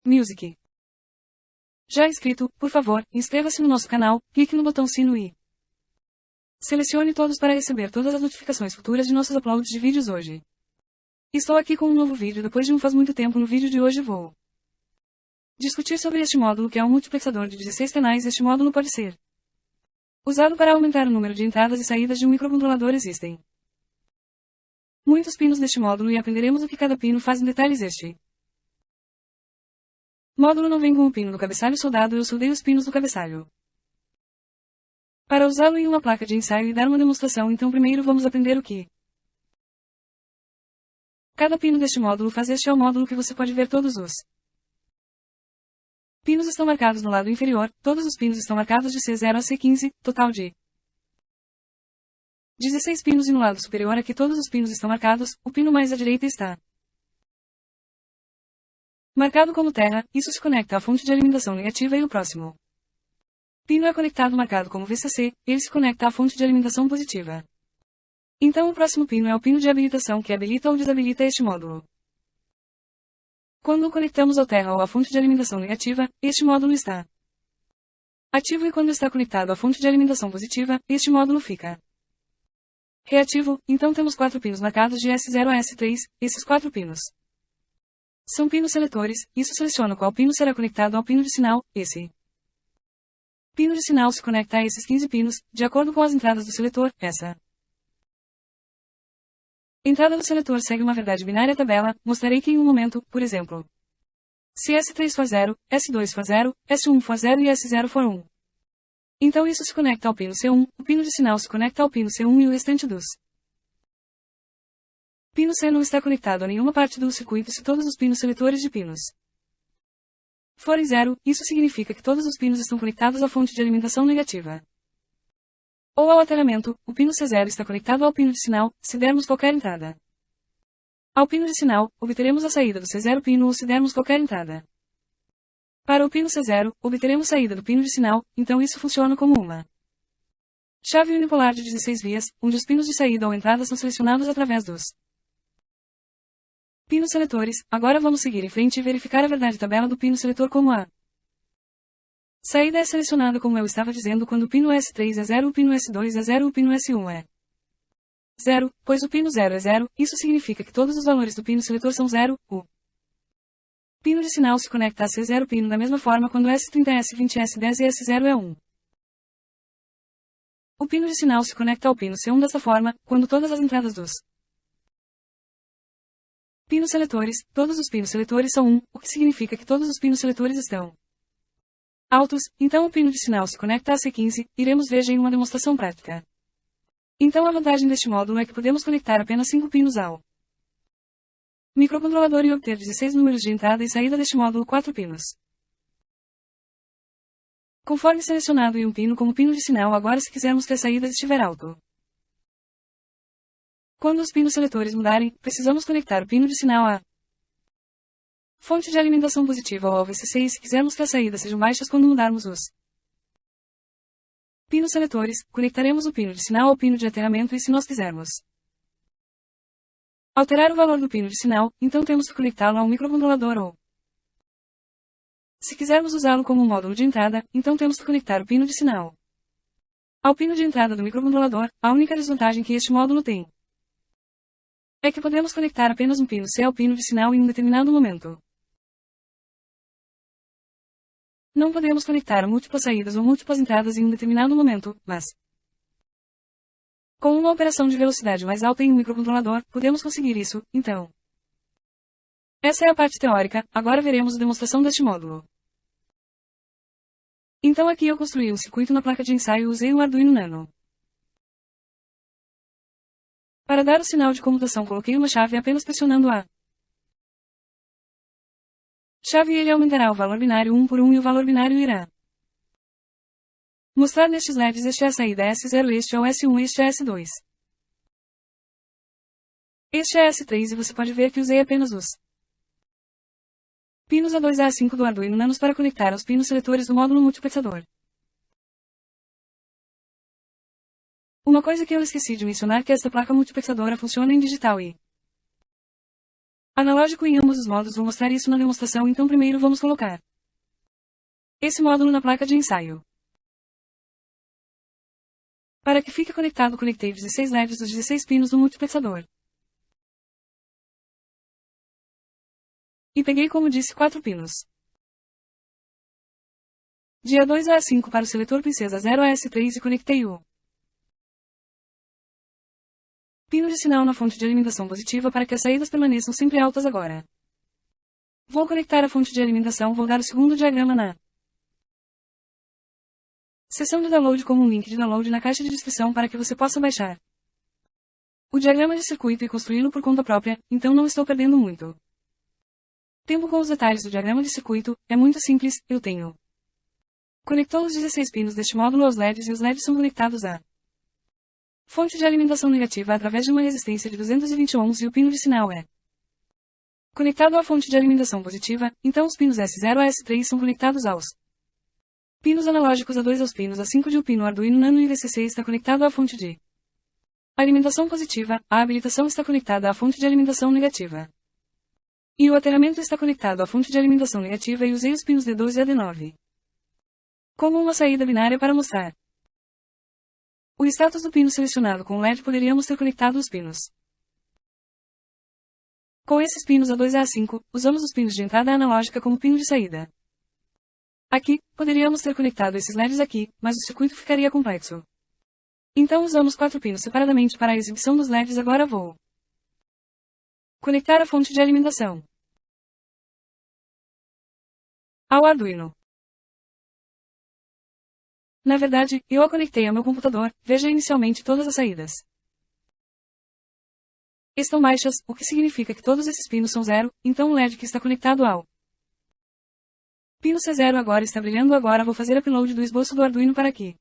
Music. Já inscrito, por favor, inscreva-se no nosso canal, clique no botão sino e selecione todos para receber todas as notificações futuras de nossos uploads de vídeos hoje. Estou aqui com um novo vídeo depois de faz muito tempo. No vídeo de hoje vou discutir sobre este módulo, que é um multiplexador de 16 canais. Este módulo pode ser usado para aumentar o número de entradas e saídas de um microcontrolador. Existem muitos pinos neste módulo e aprenderemos o que cada pino faz em detalhes. Este módulo não vem com o pino do cabeçalho soldado, eu soldei os pinos do cabeçalho para usá-lo em uma placa de ensaio e dar uma demonstração. Então primeiro vamos aprender o que cada pino deste módulo faz. Este é o módulo que você pode ver todos os pinos estão marcados no lado inferior, todos os pinos estão marcados de C0 a C15, total de 16 pinos, e no lado superior aqui todos os pinos estão marcados, o pino mais à direita está marcado como terra, isso se conecta à fonte de alimentação negativa, e o próximo pino é conectado marcado como VCC, ele se conecta à fonte de alimentação positiva. Então o próximo pino é o pino de habilitação, que habilita ou desabilita este módulo. Quando o conectamos ao terra ou à fonte de alimentação negativa, este módulo está ativo, e quando está conectado à fonte de alimentação positiva, este módulo fica reativo. Então temos 4 pinos marcados de S0 a S3, esses 4 pinos são pinos seletores, isso seleciona qual pino será conectado ao pino de sinal. Esse pino de sinal se conecta a esses 15 pinos, de acordo com as entradas do seletor. Essa entrada do seletor segue uma verdade binária tabela, mostrarei que em um momento, por exemplo, se S3 for 0, S2 for 0, S1 for 0 e S0 for 1. Então isso se conecta ao pino C1, o pino de sinal se conecta ao pino C1 e o restante dos pino C não está conectado a nenhuma parte do circuito se todos os pinos seletores de pinos forem 0, isso significa que todos os pinos estão conectados à fonte de alimentação negativa. Ou ao alteramento, o pino C0 está conectado ao pino de sinal, se dermos qualquer entrada ao pino de sinal, obteremos a saída do C0 pino, ou se dermos qualquer entrada para o pino C0, obteremos saída do pino de sinal. Então isso funciona como uma chave unipolar de 16 vias, onde os pinos de saída ou entrada são selecionados através dos pinos seletores. Agora vamos seguir em frente e verificar a verdade tabela do pino seletor, como a saída é selecionada como eu estava dizendo. Quando o pino S3 é 0, o pino S2 é 0, o pino S1 é 0, pois o pino 0 é 0, isso significa que todos os valores do pino seletor são 0, o pino de sinal se conecta a C0 pino da mesma forma quando S30, S20, S10 e S0 é 1. O pino de sinal se conecta ao pino C1 dessa forma, quando todas as entradas dos pinos seletores, todos os pinos seletores são 1, o que significa que todos os pinos seletores estão altos. Então o pino de sinal se conecta a C15, iremos ver já em uma demonstração prática. Então a vantagem deste módulo é que podemos conectar apenas 5 pinos ao microcontrolador e obter 16 números de entrada e saída deste módulo. 4 pinos conforme selecionado e um pino como pino de sinal. Agora, se quisermos que a saída estiver alto, quando os pinos seletores mudarem, precisamos conectar o pino de sinal à fonte de alimentação positiva ou ao VCC, e se quisermos que as saídas sejam baixas quando mudarmos os pinos seletores, conectaremos o pino de sinal ao pino de aterramento, e se nós quisermos alterar o valor do pino de sinal, então temos que conectá-lo a um microcontrolador, ou se quisermos usá-lo como um módulo de entrada, então temos que conectar o pino de sinal ao pino de entrada do microcontrolador. A única desvantagem que este módulo tem é que podemos conectar apenas um pino C ao pino de sinal em um determinado momento. Não podemos conectar múltiplas saídas ou múltiplas entradas em um determinado momento, mas com uma operação de velocidade mais alta em um microcontrolador, podemos conseguir isso. Então, essa é a parte teórica. Agora veremos a demonstração deste módulo. Então aqui eu construí um circuito na placa de ensaio e usei um Arduino Nano. Para dar o sinal de comutação, coloquei uma chave apenas pressionando a chave, e ele aumentará o valor binário 1 por 1 e o valor binário irá mostrar nestes LEDs. Este é a saída S0, este é o S1, este é S2. Este é S3, e você pode ver que usei apenas os pinos A2 a A5 do Arduino Nano para conectar aos pinos seletores do módulo multiplexador. Uma coisa que eu esqueci de mencionar, que esta placa multiplexadora funciona em digital e Analógico em ambos os modos. Vou mostrar isso na demonstração, então primeiro vamos colocar esse módulo na placa de ensaio. Para que fique conectado, conectei 16 LEDs dos 16 pinos do multiplexador. E peguei, como disse, 4 pinos. De A2 a A5 para o seletor Princesa 0 a S3 e conectei o pino de sinal na fonte de alimentação positiva para que as saídas permaneçam sempre altas agora. Vou conectar a fonte de alimentação. Vou dar o segundo diagrama na seção de download como um link de download na caixa de descrição para que você possa baixar o diagrama de circuito e construí-lo por conta própria, então não estou perdendo muito tempo com os detalhes do diagrama de circuito. É muito simples. Eu tenho conectou os 16 pinos deste módulo aos LEDs e os LEDs são conectados à fonte de alimentação negativa através de uma resistência de 220 ohms e o pino de sinal é conectado à fonte de alimentação positiva, então os pinos S0 a S3 são conectados aos pinos analógicos A2 aos pinos A5 de o pino Arduino Nano e VCC está conectado à fonte de alimentação positiva. A habilitação está conectada à fonte de alimentação negativa. E o aterramento está conectado à fonte de alimentação negativa e usei os pinos D12 e AD9 como uma saída binária para mostrar o status do pino selecionado com o LED. Poderíamos ter conectado os pinos com esses pinos A2 a A5, usamos os pinos de entrada analógica como pino de saída. Aqui, poderíamos ter conectado esses LEDs aqui, mas o circuito ficaria complexo. Então usamos 4 pinos separadamente para a exibição dos LEDs. Agora vou conectar a fonte de alimentação ao Arduino. Na verdade, eu a conectei ao meu computador. Veja inicialmente todas as saídas estão baixas, o que significa que todos esses pinos são zero, então o LED que está conectado ao pino C0 agora está brilhando. Agora vou fazer upload do esboço do Arduino para que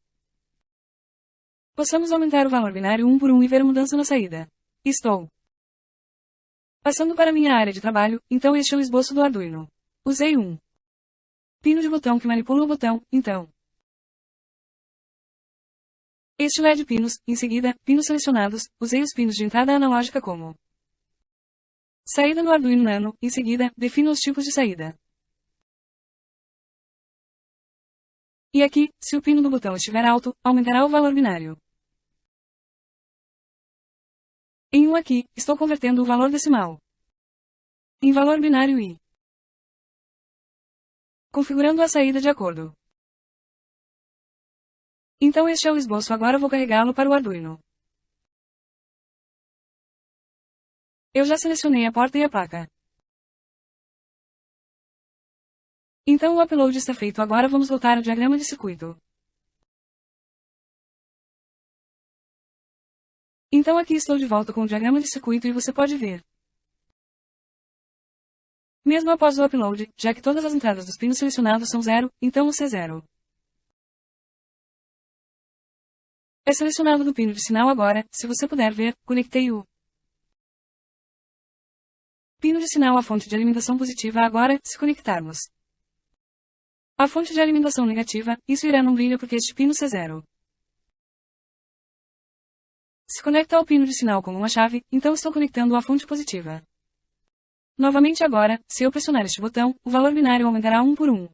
possamos aumentar o valor binário 1 por 1 e ver a mudança na saída. Estou passando para minha área de trabalho, então este é o esboço do Arduino. Usei um pino de botão que manipula o botão, então este LED pinos, em seguida, pinos selecionados. Usei os pinos de entrada analógica como saída no Arduino Nano. Em seguida, defino os tipos de saída. E aqui, se o pino do botão estiver alto, aumentará o valor binário. Em 1 aqui, estou convertendo o valor decimal em valor binário e configurando a saída de acordo. Então este é o esboço. Agora vou carregá-lo para o Arduino. Eu já selecionei a porta e a placa. Então o upload está feito. Agora vamos voltar ao diagrama de circuito. Então aqui estou de volta com o diagrama de circuito e você pode ver. Mesmo após o upload, já que todas as entradas dos pinos selecionados são zero, então o C0 é selecionado do pino de sinal. Agora, se você puder ver, conectei o pino de sinal à fonte de alimentação positiva. Agora, se conectarmos a fonte de alimentação negativa, isso irá não brilha porque este pino C0 se conecta ao pino de sinal como uma chave, então estou conectando a fonte positiva. Novamente agora, se eu pressionar este botão, o valor binário aumentará 1 por 1.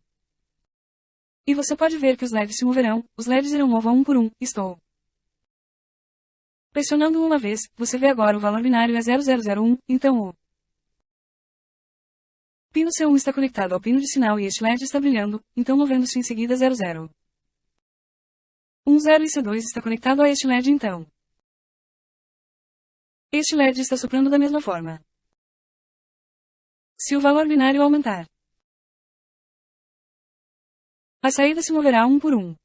E você pode ver que os LEDs se moverão. Os LEDs irão mover 1 por 1. Estou pressionando uma vez. Você vê agora o valor binário é 0001, então o pino C1 está conectado ao pino de sinal e este LED está brilhando, então movendo-se em seguida 00. 10 e C2 está conectado a este LED então. Este LED está soprando da mesma forma. Se o valor binário aumentar, a saída se moverá 1 por 1.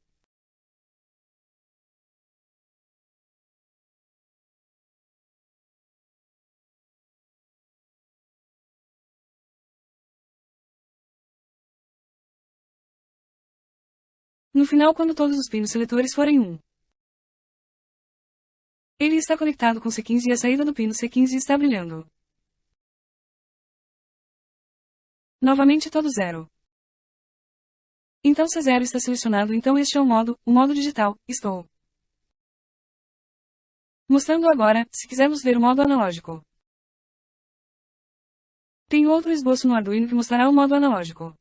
No final, quando todos os pinos seletores forem 1, ele está conectado com C15 e a saída do pino C15 está brilhando. Novamente todo 0. Então C0 está selecionado. Então este é o modo digital. Estou mostrando agora, se quisermos ver o modo analógico. Tenho outro esboço no Arduino que mostrará o modo analógico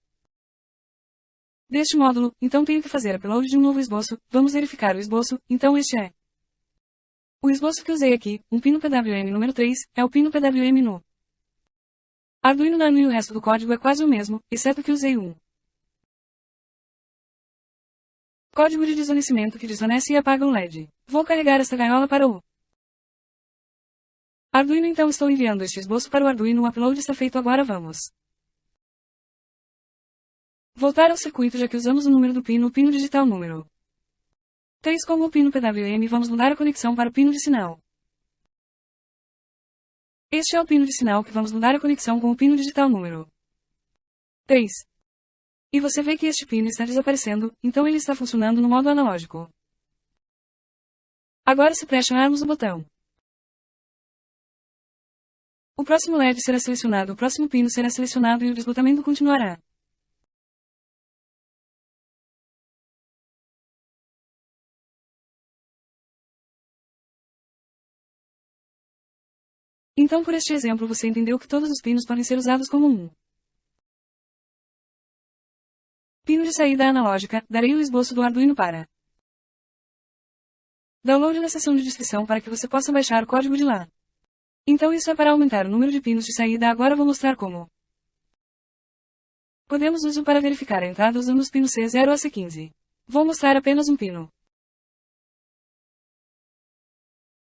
deste módulo, então tenho que fazer upload de um novo esboço. Vamos verificar o esboço, então este é o esboço que usei aqui, um pino PWM número 3, é o pino PWM no Arduino Nano e o resto do código é quase o mesmo, exceto que usei um código de desvanecimento que desvanece e apaga o LED. Vou carregar esta gaiola para o Arduino, então estou enviando este esboço para o Arduino. O upload está feito. Agora vamos voltar ao circuito, já que usamos o número do pino, o pino digital número 3 como o pino PWM. Vamos mudar a conexão para o pino de sinal. Este é o pino de sinal que vamos mudar a conexão com o pino digital número 3. E você vê que este pino está desaparecendo, então ele está funcionando no modo analógico. Agora se pressionarmos o botão, o próximo LED será selecionado, o próximo pino será selecionado e o desbloqueamento continuará. Então por este exemplo você entendeu que todos os pinos podem ser usados como um pino de saída analógica. Darei o esboço do Arduino para download na seção de descrição para que você possa baixar o código de lá. Então isso é para aumentar o número de pinos de saída. Agora vou mostrar como podemos usar para verificar a entrada usando os pinos C0 a C15. Vou mostrar apenas um pino.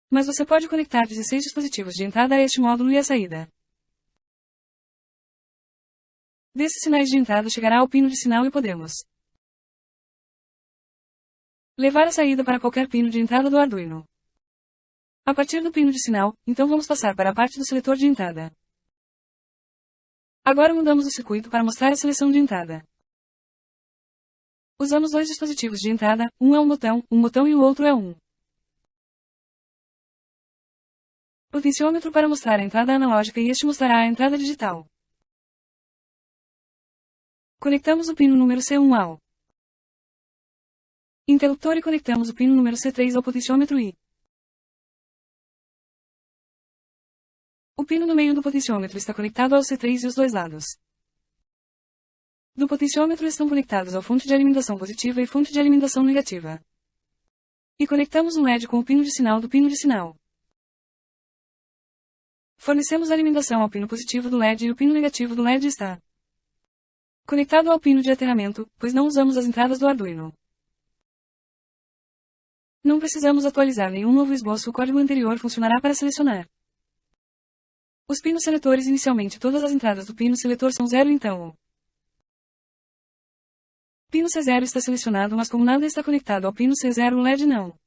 Mas você pode conectar 16 dispositivos de entrada a este módulo e a saída desses sinais de entrada chegará ao pino de sinal e podemos levar a saída para qualquer pino de entrada do Arduino. A partir do pino de sinal, então vamos passar para a parte do seletor de entrada. Agora mudamos o circuito para mostrar a seleção de entrada. Usamos dois dispositivos de entrada, um é um botão e o outro é um potenciômetro para mostrar a entrada analógica e este mostrará a entrada digital. Conectamos o pino número C1 ao interruptor e conectamos o pino número C3 ao potenciômetro e o pino no meio do potenciômetro está conectado ao C3 e os dois lados do potenciômetro estão conectados ao fonte de alimentação positiva e fonte de alimentação negativa. E conectamos um LED com o pino de sinal do pino de sinal. Fornecemos alimentação ao pino positivo do LED e o pino negativo do LED está conectado ao pino de aterramento, pois não usamos as entradas do Arduino. Não precisamos atualizar nenhum novo esboço, o código anterior funcionará para selecionar os pinos seletores. Inicialmente todas as entradas do pino seletor são 0, então o pino C0 está selecionado, mas como nada está conectado ao pino C0, o LED não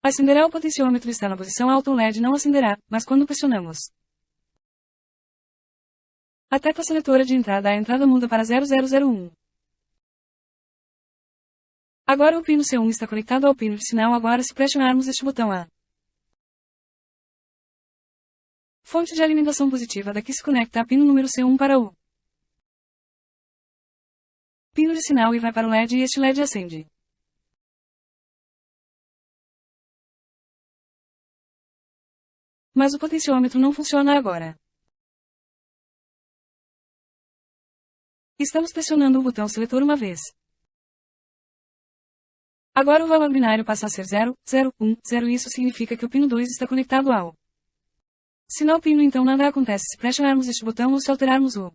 acenderá. O potenciômetro está na posição alta, o LED não acenderá, mas quando pressionamos a tecla seletora de entrada, a entrada muda para 0001. Agora o pino C1 está conectado ao pino de sinal. Agora se pressionarmos este botão, a fonte de alimentação positiva daqui se conecta a pino número C1 para o pino de sinal e vai para o LED e este LED acende. Mas o potenciômetro não funciona agora. Estamos pressionando o botão seletor uma vez. Agora o valor binário passa a ser 0, 0, 1, 0. Isso significa que o pino 2 está conectado ao sinal pino, então nada acontece se pressionarmos este botão ou se alterarmos o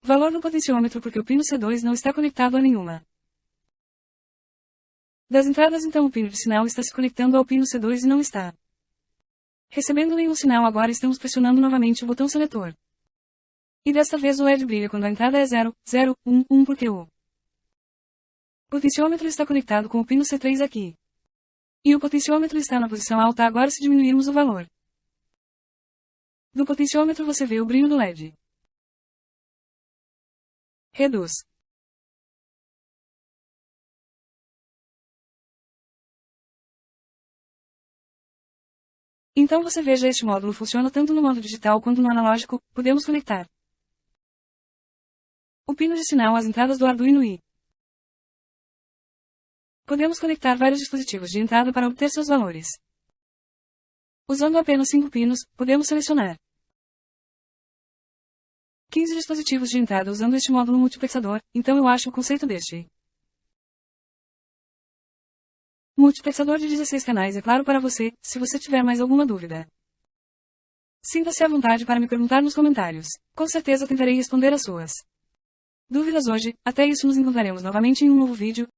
valor do potenciômetro, porque o pino C2 não está conectado a nenhuma das entradas. Então o pino de sinal está se conectando ao pino C2 e não está recebendo nenhum sinal. Agora estamos pressionando novamente o botão seletor. E desta vez o LED brilha quando a entrada é 0, 0, 1, 1 porque o potenciômetro está conectado com o pino C3 aqui. E o potenciômetro está na posição alta. Agora se diminuirmos o valor do potenciômetro você vê o brilho do LED. Reduz. Então você veja, este módulo funciona tanto no modo digital quanto no analógico. Podemos conectar o pino de sinal às entradas do Arduino e podemos conectar vários dispositivos de entrada para obter seus valores. Usando apenas 5 pinos, podemos selecionar 15 dispositivos de entrada usando este módulo multiplexador, então eu acho o conceito deste multiplexador de 16 canais é claro para você. Se você tiver mais alguma dúvida, sinta-se à vontade para me perguntar nos comentários. Com certeza tentarei responder as suas dúvidas hoje. Até isso, nos encontraremos novamente em um novo vídeo.